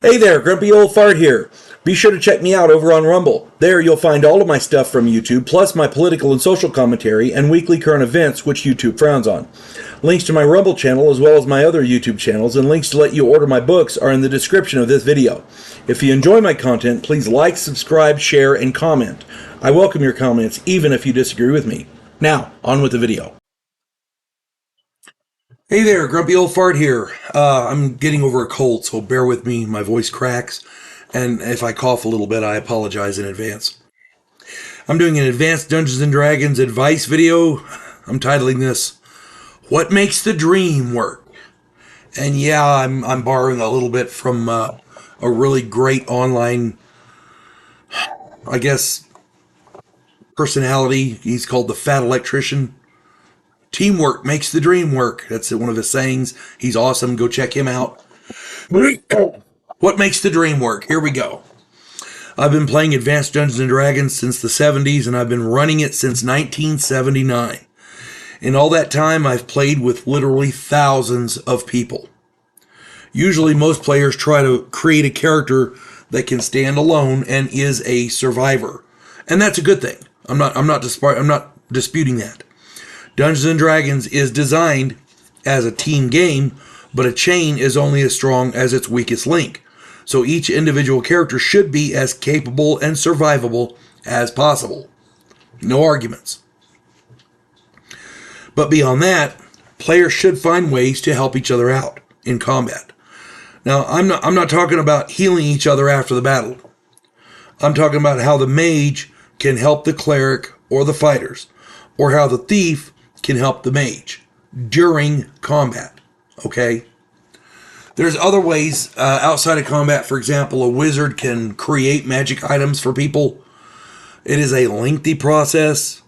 Hey there, Grumpy Old Fart here. Be sure to check me out over on Rumble. There you'll find all of my stuff from YouTube, plus my political and social commentary and weekly current events, which YouTube frowns on. Links to my Rumble channel as well as my other YouTube channels and links to let you order my books are in the description of this video. If you enjoy my content, please like, subscribe, share, and comment. I welcome your comments, even if you disagree with me. Now, on with the video. Hey there, Grumpy Old Fart here. I'm getting over a cold, so bear with me. My voice cracks, and if I cough a little bit, I apologize in advance. I'm doing an advanced Dungeons & Dragons advice video. I'm titling this, What Makes the Dream Work? And yeah, I'm borrowing a little bit from a really great online, I guess, personality. He's called the Fat Electrician. Teamwork makes the dream work. That's one of his sayings. He's awesome. Go check him out. What makes the dream work? Here we go. I've been playing Advanced Dungeons & Dragons since the 70s, and I've been running it since 1979. In all that time, I've played with literally thousands of people. Usually, most players try to create a character that can stand alone and is a survivor. And that's a good thing. I'm not disputing that. Dungeons & Dragons is designed as a team game, but a chain is only as strong as its weakest link. So each individual character should be as capable and survivable as possible. No arguments. But beyond that, players should find ways to help each other out in combat. Now, I'm not talking about healing each other after the battle. I'm talking about how the mage can help the cleric or the fighters, or how the thief can help the mage during combat, okay? There's other ways outside of combat. For example, a wizard can create magic items for people. It is a lengthy process.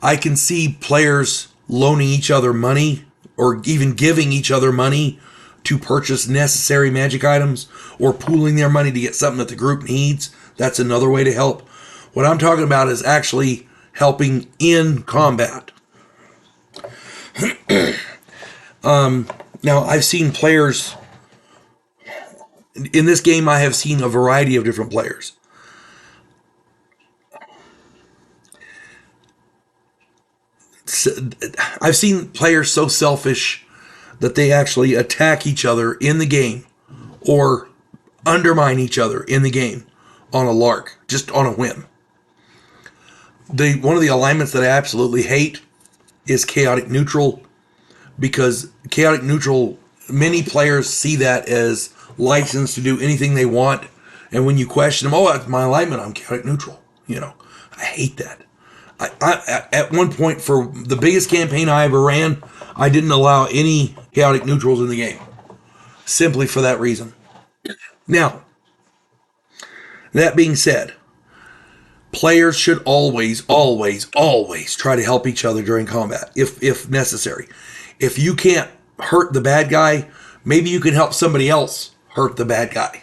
I can see players loaning each other money or even giving each other money to purchase necessary magic items or pooling their money to get something that the group needs. That's another way to help. What I'm talking about is actually helping in combat. Now, I've seen players in this game. I have seen a variety of different players. I've seen players so selfish that they actually attack each other in the game or undermine each other in the game on a lark, just on a whim. One of the alignments that I absolutely hate is chaotic neutral, because chaotic neutral, many players see that as license to do anything they want, and when you question them, that's my alignment, I'm chaotic neutral. I hate that. I at one point, for the biggest campaign I ever ran, I didn't allow any chaotic neutrals in the game, simply for that reason. Now, that being said, players should always try to help each other during combat, if necessary. If you can't hurt the bad guy, maybe you can help somebody else hurt the bad guy.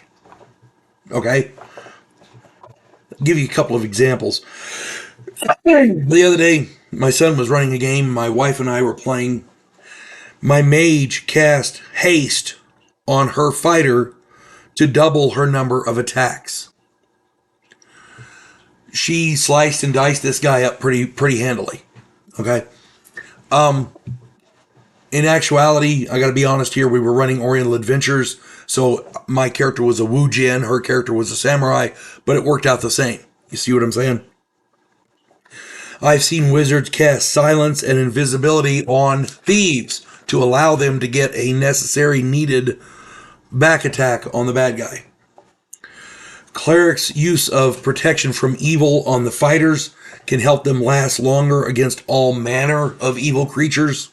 Okay? I'll give you a couple of examples. The other day, my son was running a game. My wife and I were playing. My mage cast haste on her fighter to double her number of attacks. She sliced and diced this guy up pretty handily. Okay? In actuality, I gotta be honest here, we were running Oriental Adventures, so my character was a Wu Jin, her character was a samurai, but it worked out the same. You see what I'm saying? I've seen wizards cast silence and invisibility on thieves to allow them to get a necessary, needed back attack on the bad guy. Clerics' use of protection from evil on the fighters can help them last longer against all manner of evil creatures.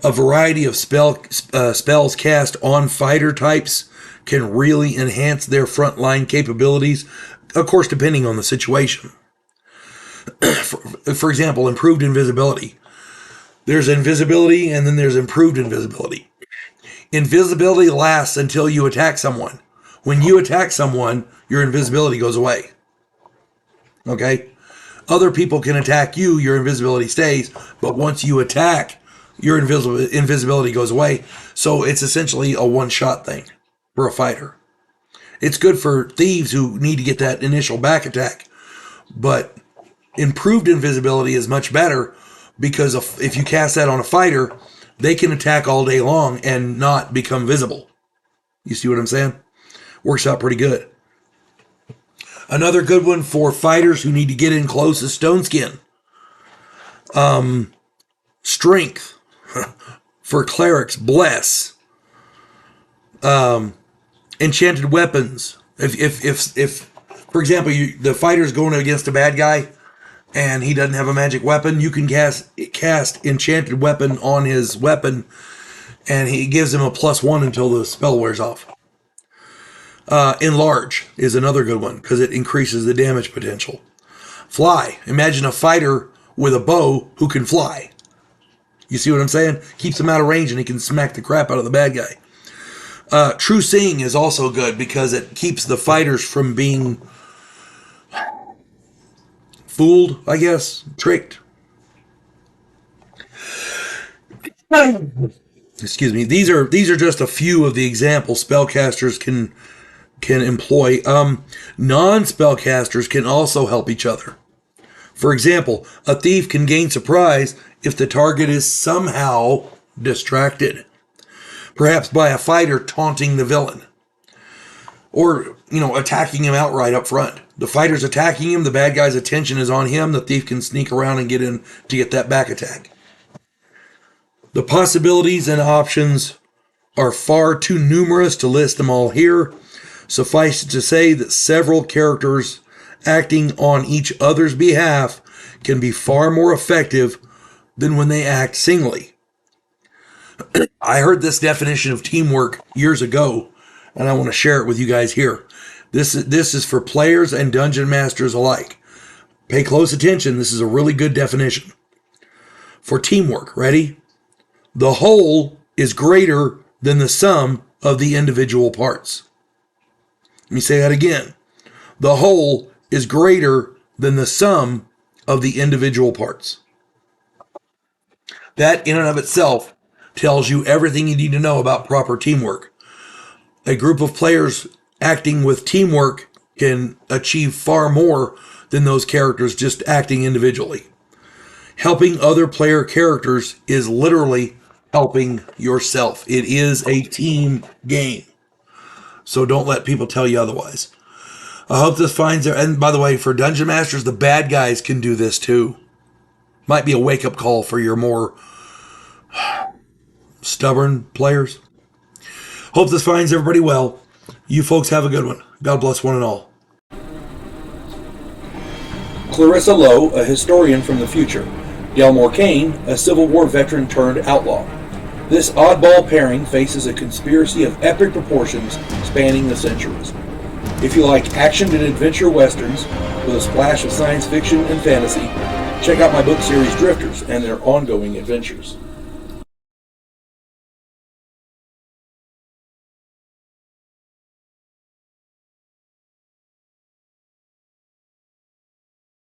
A variety of spells cast on fighter types can really enhance their frontline capabilities, of course, depending on the situation. For example, improved invisibility. There's invisibility and then there's improved invisibility. Invisibility lasts until you attack someone. When you attack someone, your invisibility goes away. Okay? Other people can attack you, your invisibility stays, but once you attack, your invisibility goes away. So it's essentially a one-shot thing for a fighter. It's good for thieves who need to get that initial back attack. But improved invisibility is much better because if you cast that on a fighter, they can attack all day long and not become visible. You see what I'm saying? Works out pretty good. Another good one for fighters who need to get in close is Stone Skin. Strength for clerics, Bless. Enchanted weapons. If for example, the fighter's going against a bad guy and he doesn't have a magic weapon, you can cast enchanted weapon on his weapon, and he gives him a +1 until the spell wears off. Enlarge is another good one because it increases the damage potential. Fly. Imagine a fighter with a bow who can fly. You see what I'm saying? Keeps him out of range and he can smack the crap out of the bad guy. True Seeing is also good because it keeps the fighters from being fooled, I guess, tricked. Excuse me. These are just a few of the examples spellcasters can employ. Non-spellcasters can also help each other. For example, a thief can gain surprise if the target is somehow distracted, perhaps by a fighter taunting the villain, or attacking him outright up front. The fighter's attacking him, the bad guy's attention is on him, the thief can sneak around and get in to get that back attack. The possibilities and options are far too numerous to list them all here. Suffice it to say that several characters acting on each other's behalf can be far more effective than when they act singly. I heard this definition of teamwork years ago, and I want to share it with you guys here. This is for players and dungeon masters alike. Pay close attention. This is a really good definition. For teamwork, ready? The whole is greater than the sum of the individual parts. Let me say that again. The whole is greater than the sum of the individual parts. That in and of itself tells you everything you need to know about proper teamwork. A group of players acting with teamwork can achieve far more than those characters just acting individually. Helping other player characters is literally helping yourself. It is a team game. So don't let people tell you otherwise. I hope this finds their... And by the way, for Dungeon Masters, the bad guys can do this too. Might be a wake-up call for your more stubborn players. Hope this finds everybody well. You folks have a good one. God bless one and all. Clarissa Lowe, a historian from the future. Delmore Kane, a Civil War veteran turned outlaw. This oddball pairing faces a conspiracy of epic proportions spanning the centuries. If you like action and adventure westerns with a splash of science fiction and fantasy, check out my book series Drifters and their ongoing adventures.